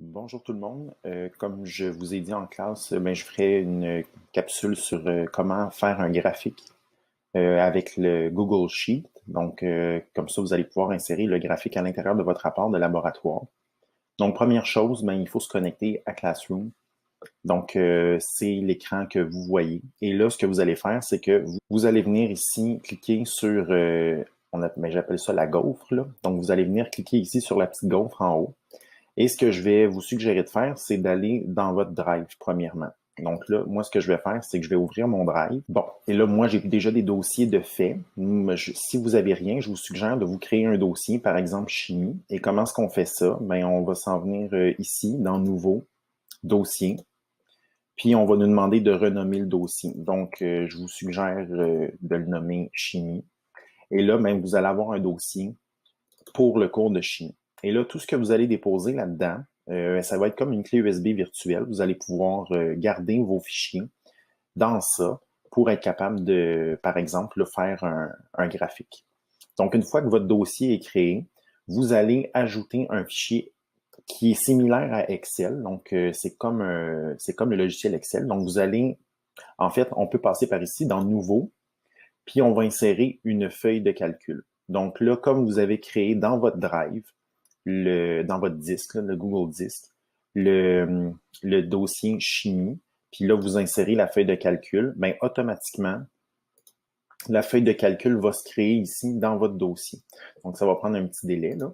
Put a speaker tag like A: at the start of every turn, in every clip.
A: Bonjour tout le monde. Comme je vous ai dit en classe, ben, je ferai une capsule sur comment faire un graphique avec le Google Sheet. Donc, comme ça, vous allez pouvoir insérer le graphique à l'intérieur de votre rapport de laboratoire. Donc, première chose, ben, il faut se connecter à Classroom. Donc, c'est l'écran que vous voyez. Et là, ce que vous allez faire, c'est que vous allez venir ici cliquer sur, ben, j'appelle ça la gaufre, là. Donc, vous allez venir cliquer ici sur la petite gaufre en haut. Et ce que je vais vous suggérer de faire, c'est d'aller dans votre Drive, premièrement. Donc là, moi, ce que je vais faire, c'est que je vais ouvrir mon Drive. Bon, et là, moi, j'ai déjà des dossiers de fait. Si vous avez rien, je vous suggère de vous créer un dossier, par exemple, chimie. Et comment est-ce qu'on fait ça? Ben, on va s'en venir ici, dans Nouveau, Dossier. Puis, on va nous demander de renommer le dossier. Donc, je vous suggère de le nommer chimie. Et là, ben, vous allez avoir un dossier pour le cours de chimie. Et là, tout ce que vous allez déposer là-dedans, ça va être comme une clé USB virtuelle. Vous allez pouvoir garder vos fichiers dans ça pour être capable de, par exemple, faire un graphique. Donc, une fois que votre dossier est créé, vous allez ajouter un fichier qui est similaire à Excel. Donc, c'est comme le logiciel Excel. Donc, vous allez, en fait, on peut passer par ici dans Nouveau, puis on va insérer une feuille de calcul. Donc là, comme vous avez créé dans votre Drive, dans votre disque, là, le Google Disque, le dossier chimie, puis là, vous insérez la feuille de calcul, bien automatiquement, la feuille de calcul va se créer ici dans votre dossier. Donc, ça va prendre un petit délai, là.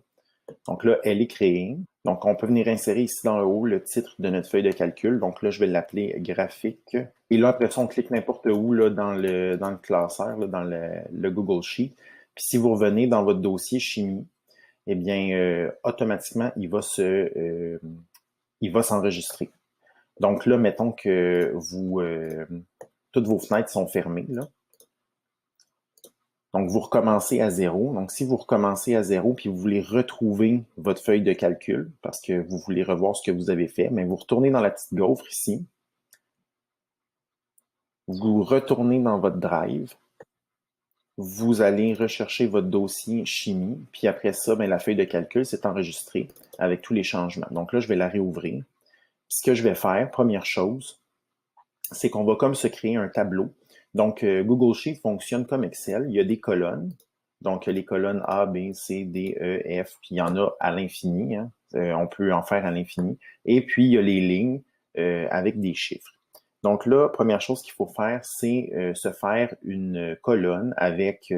A: Donc là, elle est créée. Donc, on peut venir insérer ici dans le haut le titre de notre feuille de calcul. Donc là, je vais l'appeler graphique. Et là, après ça, on clique n'importe où là, dans le classeur, là, dans le Google Sheet. Puis si vous revenez dans votre dossier chimie, eh bien, automatiquement, il va s'enregistrer. Donc là, mettons que toutes vos fenêtres sont fermées, là. Donc, vous recommencez à zéro. Donc, si vous recommencez à zéro puis vous voulez retrouver votre feuille de calcul parce que vous voulez revoir ce que vous avez fait, mais vous retournez dans la petite gaufre ici. Vous retournez dans votre Drive. Vous allez rechercher votre dossier chimie. Puis après ça, bien, la feuille de calcul s'est enregistrée avec tous les changements. Donc là, je vais la réouvrir. Puis ce que je vais faire, première chose, c'est qu'on va comme se créer un tableau. Donc, Google Sheet fonctionne comme Excel. Il y a des colonnes. Donc, les colonnes A, B, C, D, E, F, puis il y en a à l'infini. Hein. On peut en faire à l'infini. Et puis, il y a les lignes avec des chiffres. Donc là, première chose qu'il faut faire, c'est se faire une colonne avec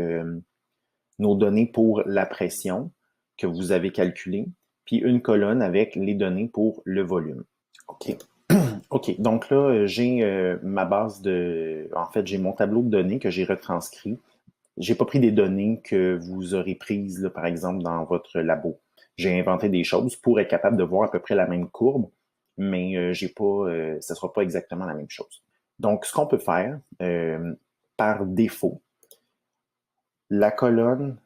A: nos données pour la pression que vous avez calculée, puis une colonne avec les données pour le volume. OK. OK, donc là, j'ai ma base de... En fait, j'ai mon tableau de données que j'ai retranscrit. J'ai pas pris des données que vous aurez prises, là, par exemple, dans votre labo. J'ai inventé des choses pour être capable de voir à peu près la même courbe, mais j'ai pas, ça sera pas exactement la même chose. Donc, ce qu'on peut faire, par défaut, la colonne,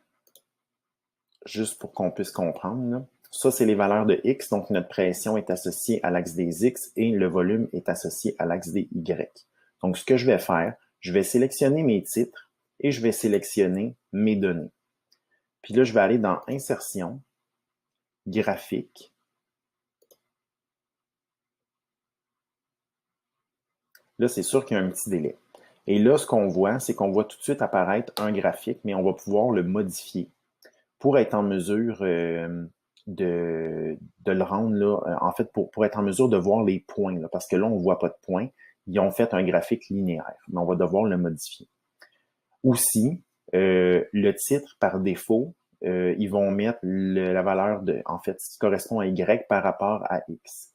A: juste pour qu'on puisse comprendre, là, ça, c'est les valeurs de X, donc notre pression est associée à l'axe des X et le volume est associé à l'axe des Y. Donc, ce que je vais faire, je vais sélectionner mes titres et je vais sélectionner mes données. Puis là, je vais aller dans Insertion, Graphique. Là, c'est sûr qu'il y a un petit délai. Et là, ce qu'on voit, c'est qu'on voit tout de suite apparaître un graphique, mais on va pouvoir le modifier pour être en mesure de le rendre, là, en fait, pour être en mesure de voir les points, là, parce que là, on ne voit pas de points. Ils ont fait un graphique linéaire, mais on va devoir le modifier. Aussi, le titre, par défaut, ils vont mettre la valeur en fait, ce qui correspond à Y par rapport à X.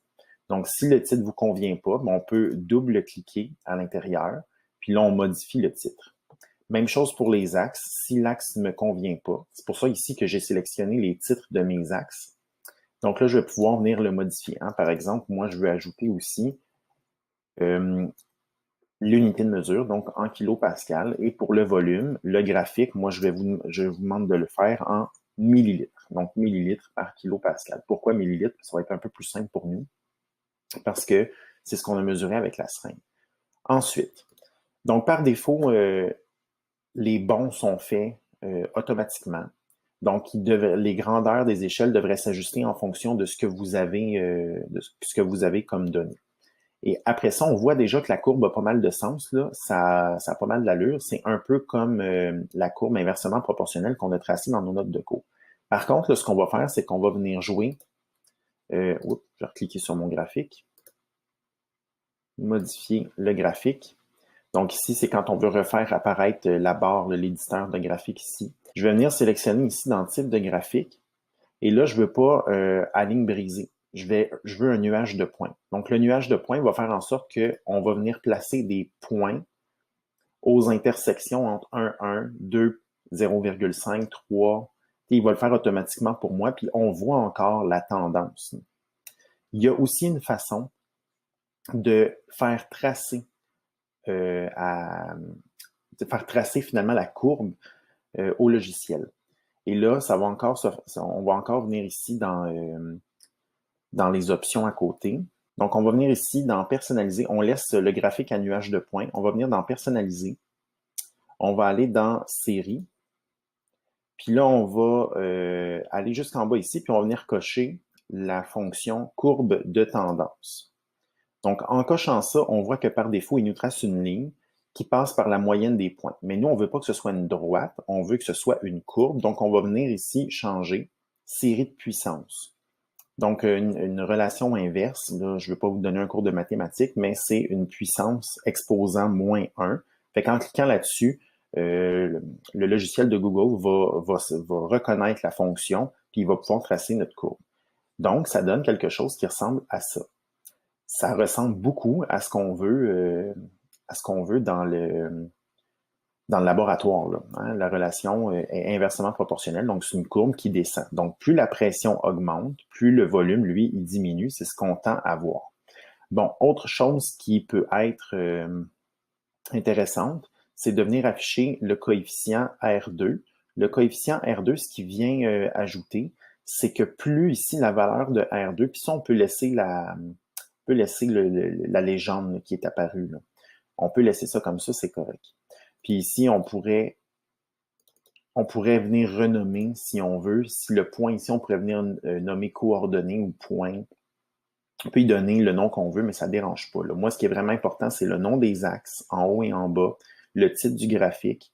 A: Donc, si le titre vous convient pas, on peut double-cliquer à l'intérieur, puis là, on modifie le titre. Même chose pour les axes. Si l'axe ne me convient pas, c'est pour ça ici que j'ai sélectionné les titres de mes axes. Donc là, je vais pouvoir venir le modifier. Hein. Par exemple, moi, je veux ajouter aussi l'unité de mesure, donc en kilopascal. Et pour le volume, le graphique, moi, je vous demande de le faire en millilitres. Donc, millilitres par kilopascal. Pourquoi millilitres? Ça va être un peu plus simple pour nous parce que c'est ce qu'on a mesuré avec la seringue. Ensuite, donc par défaut, les bons sont faits automatiquement. Donc, les grandeurs des échelles devraient s'ajuster en fonction de ce que vous avez comme données. Et après ça, on voit déjà que la courbe a pas mal de sens, là. Ça a pas mal d'allure. C'est un peu comme la courbe inversement proportionnelle qu'on a tracée dans nos notes de cours. Par contre, là, ce qu'on va faire, c'est qu'on va venir jouer. Je vais cliquer sur mon graphique. Modifier le graphique. Donc ici, c'est quand on veut refaire apparaître la barre de l'éditeur de graphique ici. Je vais venir sélectionner ici dans le type de graphique. Et là, je veux pas à ligne brisée. Je veux un nuage de points. Donc, le nuage de points va faire en sorte qu'on va venir placer des points aux intersections entre 1, 1, 2, 0,5, 3. Et il va le faire automatiquement pour moi, puis on voit encore la tendance. Il y a aussi une façon de faire tracer finalement la courbe au logiciel. Et là, on va encore venir ici dans les options à côté. Donc, on va venir ici dans personnaliser. On laisse le graphique à nuage de points. On va venir dans personnaliser. On va aller dans série. Puis là, on va aller jusqu'en bas ici, puis on va venir cocher la fonction courbe de tendance. Donc, en cochant ça, on voit que par défaut, il nous trace une ligne qui passe par la moyenne des points. Mais nous, on ne veut pas que ce soit une droite, on veut que ce soit une courbe. Donc, on va venir ici changer série de puissance. Donc, une relation inverse, là, je ne veux pas vous donner un cours de mathématiques, mais c'est une puissance exposant moins 1. Fait qu'en cliquant là-dessus, le logiciel de Google va reconnaître la fonction, puis il va pouvoir tracer notre courbe. Donc, ça donne quelque chose qui ressemble à ça. Ça ressemble beaucoup à ce qu'on veut dans le laboratoire, là, hein. La relation est inversement proportionnelle, donc c'est une courbe qui descend. Donc, plus la pression augmente, plus le volume, lui, il diminue. C'est ce qu'on tend à voir. Bon, autre chose qui peut être intéressante, c'est de venir afficher le coefficient R2. Le coefficient R2, ce qui vient ajouter, c'est que plus ici la valeur de R2, puis ça, on peut laisser la légende là, qui est apparue, là. On peut laisser ça comme ça, c'est correct. Puis ici, on pourrait venir renommer, si on veut, si le point ici, on pourrait venir nommer coordonnées ou point. On peut y donner le nom qu'on veut, mais ça ne dérange pas, là. Moi, ce qui est vraiment important, c'est le nom des axes, en haut et en bas, le titre du graphique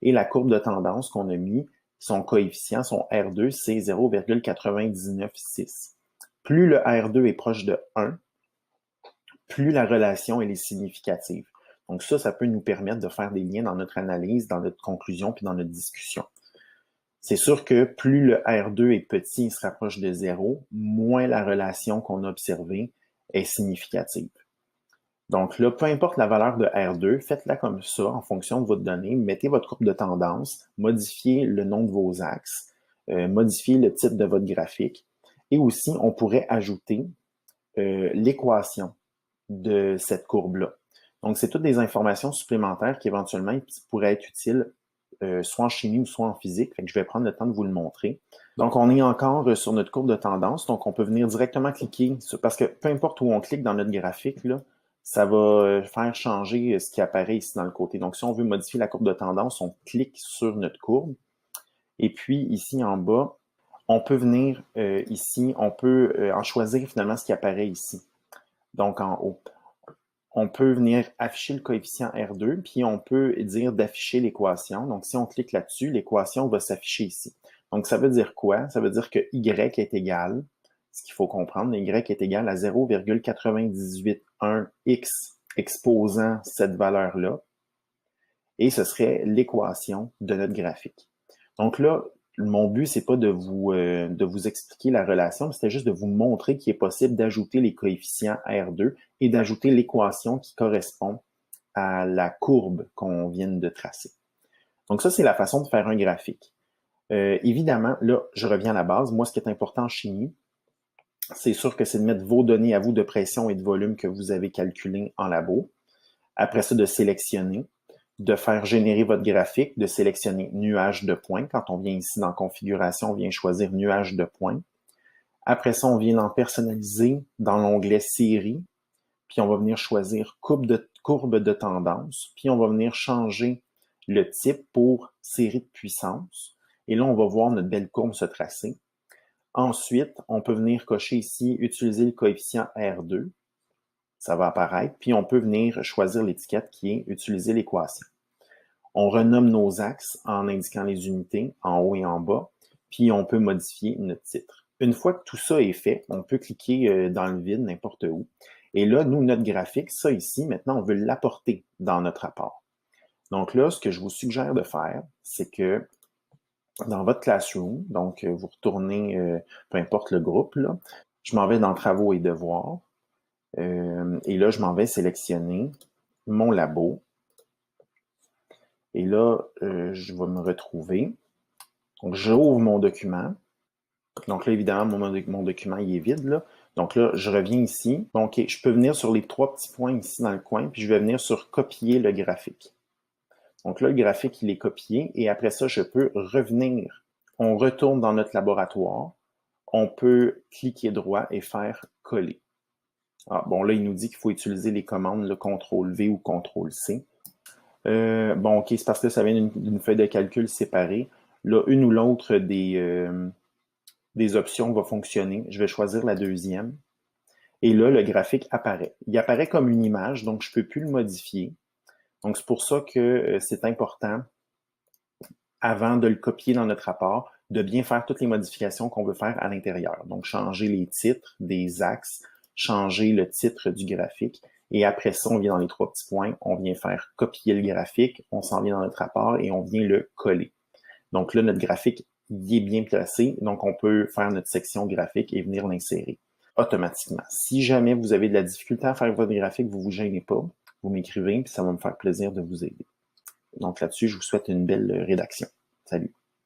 A: et la courbe de tendance qu'on a mis, son coefficient, son R2, c'est 0,996. Plus le R2 est proche de 1, plus la relation elle est significative. Donc ça peut nous permettre de faire des liens dans notre analyse, dans notre conclusion, puis dans notre discussion. C'est sûr que plus le R2 est petit, il se rapproche de 0, moins la relation qu'on a observée est significative. Donc là, peu importe la valeur de R2, faites-la comme ça en fonction de votre donnée, mettez votre courbe de tendance, modifiez le nom de vos axes, modifiez le titre de votre graphique, et aussi on pourrait ajouter l'équation de cette courbe-là. Donc, c'est toutes des informations supplémentaires qui éventuellement pourraient être utiles soit en chimie ou soit en physique. Fait que je vais prendre le temps de vous le montrer. Donc, on est encore sur notre courbe de tendance. Donc, on peut venir directement cliquer parce que peu importe où on clique dans notre graphique, là, ça va faire changer ce qui apparaît ici dans le côté. Donc, si on veut modifier la courbe de tendance, on clique sur notre courbe. Et puis, ici en bas, on peut venir ici, on peut en choisir finalement ce qui apparaît ici. Donc, en haut. On peut venir afficher le coefficient R2, puis on peut dire d'afficher l'équation. Donc, si on clique là-dessus, l'équation va s'afficher ici. Donc, ça veut dire quoi? Ça veut dire que Y est égal, ce qu'il faut comprendre, Y est égal à 0,981x exposant cette valeur-là. Et ce serait l'équation de notre graphique. Donc là, mon but, c'est pas de vous expliquer la relation, mais c'était juste de vous montrer qu'il est possible d'ajouter les coefficients R2 et d'ajouter l'équation qui correspond à la courbe qu'on vient de tracer. Donc ça, c'est la façon de faire un graphique. Évidemment, là, je reviens à la base. Moi, ce qui est important en chimie, c'est sûr que c'est de mettre vos données à vous de pression et de volume que vous avez calculées en labo. Après ça, de sélectionner, de faire générer votre graphique, de sélectionner nuage de points. Quand on vient ici dans configuration, on vient choisir nuage de points. Après ça, on vient dans personnaliser dans l'onglet série, puis on va venir choisir courbe de tendance, puis on va venir changer le type pour série de puissance. Et là, on va voir notre belle courbe se tracer. Ensuite, on peut venir cocher ici, utiliser le coefficient R2. Ça va apparaître. Puis, on peut venir choisir l'étiquette qui est utiliser l'équation. On renomme nos axes en indiquant les unités en haut et en bas. Puis, on peut modifier notre titre. Une fois que tout ça est fait, on peut cliquer dans le vide, n'importe où. Et là, nous, notre graphique, ça ici, maintenant, on veut l'apporter dans notre rapport. Donc là, ce que je vous suggère de faire, c'est que dans votre Classroom, donc vous retournez, peu importe le groupe, là, je m'en vais dans Travaux et Devoirs. Et là, je m'en vais sélectionner mon labo. Et là, je vais me retrouver. Donc, j'ouvre mon document. Donc là, évidemment, mon document, il est vide, là. Donc là, je reviens ici. Donc, je peux venir sur les 3 petits points ici dans le coin, puis je vais venir sur copier le graphique. Donc là, le graphique, il est copié, et après ça, je peux revenir. On retourne dans notre laboratoire. On peut cliquer droit et faire coller. Ah, bon, là, il nous dit qu'il faut utiliser les commandes, le CTRL-V ou CTRL-C. Bon, OK, c'est parce que ça vient d'une feuille de calcul séparée. Là, une ou l'autre des options va fonctionner. Je vais choisir la deuxième. Et là, le graphique apparaît. Il apparaît comme une image, donc je ne peux plus le modifier. Donc, c'est pour ça que c'est important, avant de le copier dans notre rapport, de bien faire toutes les modifications qu'on veut faire à l'intérieur. Donc, changer les titres des axes, changer le titre du graphique. Et après ça, on vient dans les 3 petits points, on vient faire copier le graphique, on s'en vient dans notre rapport et on vient le coller. Donc là, notre graphique, il est bien placé, donc on peut faire notre section graphique et venir l'insérer automatiquement. Si jamais vous avez de la difficulté à faire votre graphique, vous ne vous gênez pas, vous m'écrivez, puis ça va me faire plaisir de vous aider. Donc là-dessus, je vous souhaite une belle rédaction. Salut!